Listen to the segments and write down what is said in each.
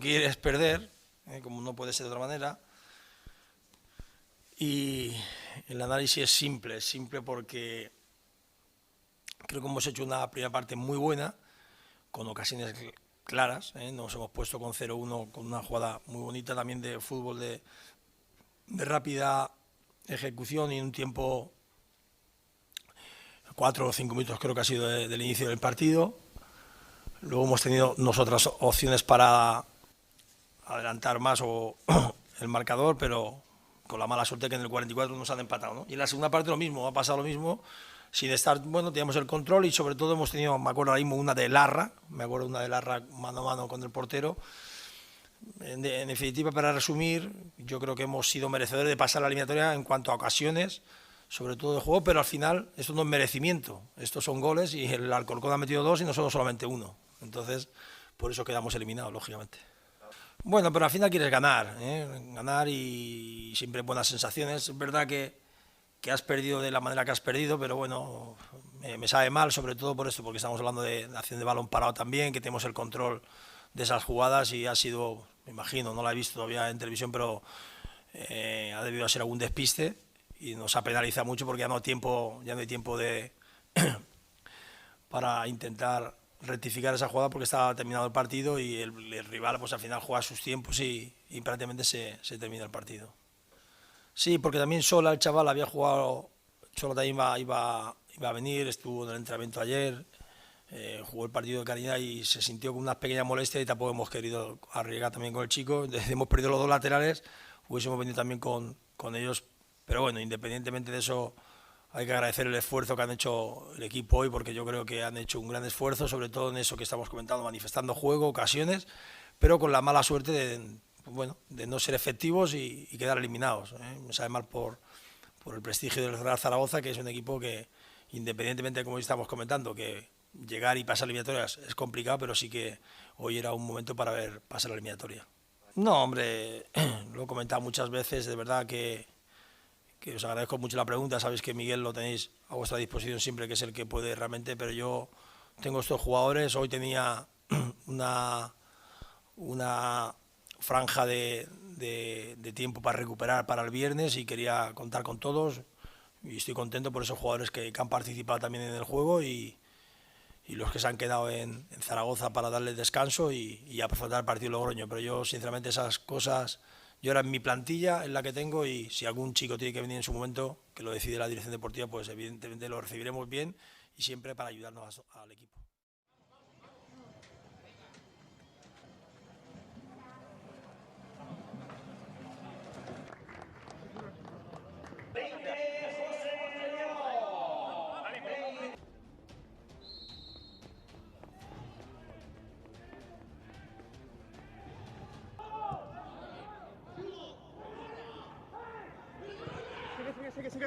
quieres perder, como no puede ser de otra manera. Y el análisis es simple porque creo que hemos hecho una primera parte muy buena, con ocasiones claras, nos hemos puesto con 0-1 con una jugada muy bonita también de fútbol de rápida ejecución y en un tiempo 4 o 5 minutos creo que ha sido del inicio del partido. Luego hemos tenido nosotras opciones para adelantar más o el marcador, pero con la mala suerte que en el 44 nos han empatado, ¿no? Y en la segunda parte lo mismo, ha pasado lo mismo, sin estar, bueno, teníamos el control y sobre todo hemos tenido, me acuerdo ahora mismo, una de Larra mano a mano con el portero. En definitiva, para resumir, yo creo que hemos sido merecedores de pasar la eliminatoria en cuanto a ocasiones, sobre todo de juego, pero al final esto no es merecimiento, estos son goles y el Alcorcón ha metido 2 y nosotros solamente 1. Entonces, por eso quedamos eliminados, lógicamente. Bueno, pero al final quieres ganar, ganar y siempre buenas sensaciones. Es verdad que has perdido de la manera que has perdido, pero bueno, me sabe mal, sobre todo por esto, porque estamos hablando de acción de balón parado también, que tenemos el control de esas jugadas y ha sido, me imagino, no la he visto todavía en televisión, pero ha debido ser algún despiste y nos ha penalizado mucho porque ya no hay tiempo para intentar rectificar esa jugada porque estaba terminado el partido y el rival pues al final juega sus tiempos y prácticamente se termina el partido. Sí, porque también Sola, el chaval, había jugado, Sola también iba a venir, estuvo en el entrenamiento ayer, jugó el partido de Caridad y se sintió con unas pequeñas molestias y tampoco hemos querido arriesgar también con el chico. Hemos perdido los dos laterales, hubiésemos venido también con ellos, pero bueno, independientemente de eso, hay que agradecer el esfuerzo que han hecho el equipo hoy, porque yo creo que han hecho un gran esfuerzo, sobre todo en eso que estamos comentando, manifestando juego, ocasiones, pero con la mala suerte de no ser efectivos y quedar eliminados. Me sabe mal por el prestigio del Real Zaragoza, que es un equipo que, independientemente de como estamos comentando, que llegar y pasar eliminatorias es complicado, pero sí que hoy era un momento para ver pasar la eliminatoria. No, hombre, lo he comentado muchas veces, de verdad que os agradezco mucho la pregunta, sabéis que Miguel lo tenéis a vuestra disposición siempre, que es el que puede realmente, pero yo tengo estos jugadores, hoy tenía una franja de tiempo para recuperar para el viernes y quería contar con todos y estoy contento por esos jugadores que han participado también en el juego y los que se han quedado en Zaragoza para darles descanso y a afrontar el partido de Logroño, pero yo sinceramente esas cosas, yo era en mi plantilla, en la que tengo, y si algún chico tiene que venir en su momento, que lo decide la dirección deportiva, pues evidentemente lo recibiremos bien y siempre para ayudarnos al equipo. Sigue.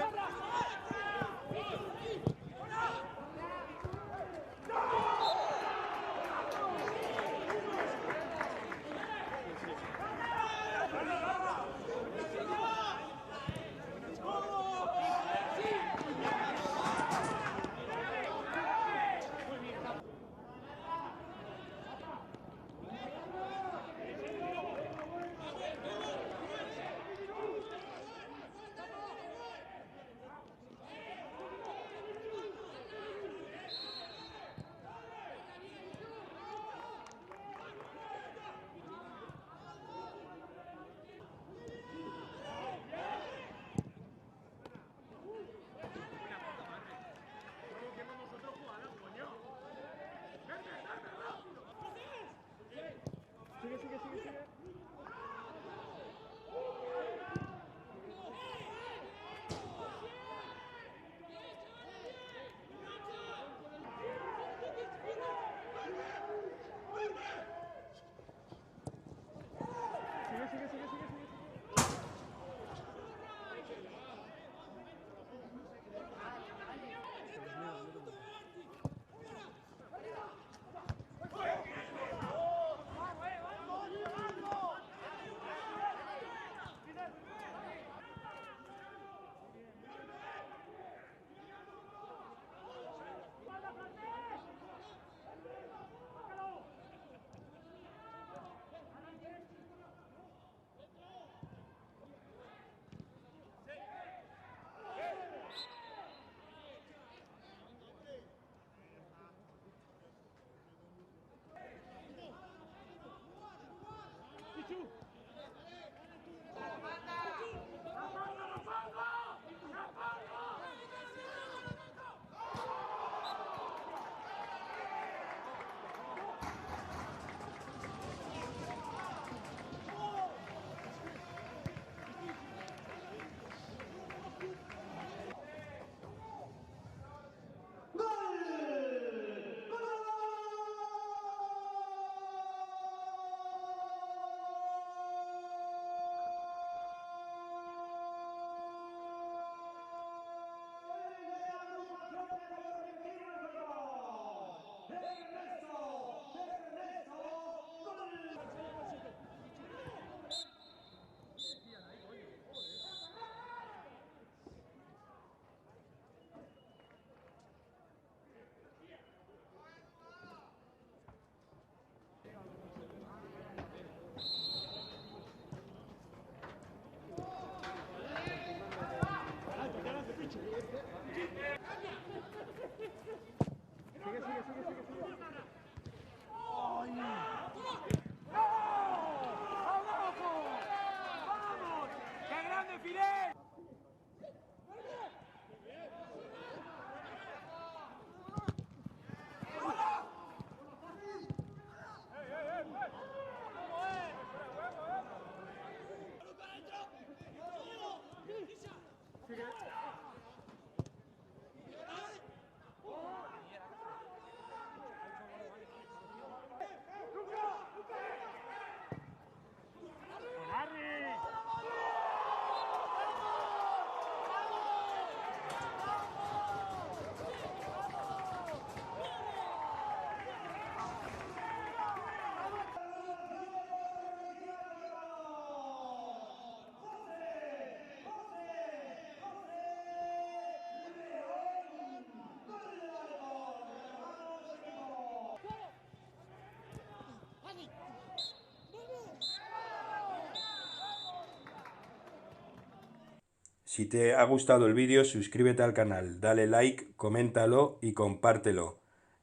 Si te ha gustado el vídeo, suscríbete al canal, dale like, coméntalo y compártelo.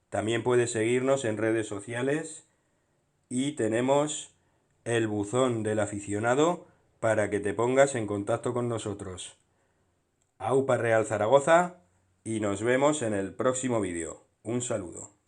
También puedes seguirnos en redes sociales y tenemos el buzón del aficionado para que te pongas en contacto con nosotros. AUPA Real Zaragoza y nos vemos en el próximo vídeo. Un saludo.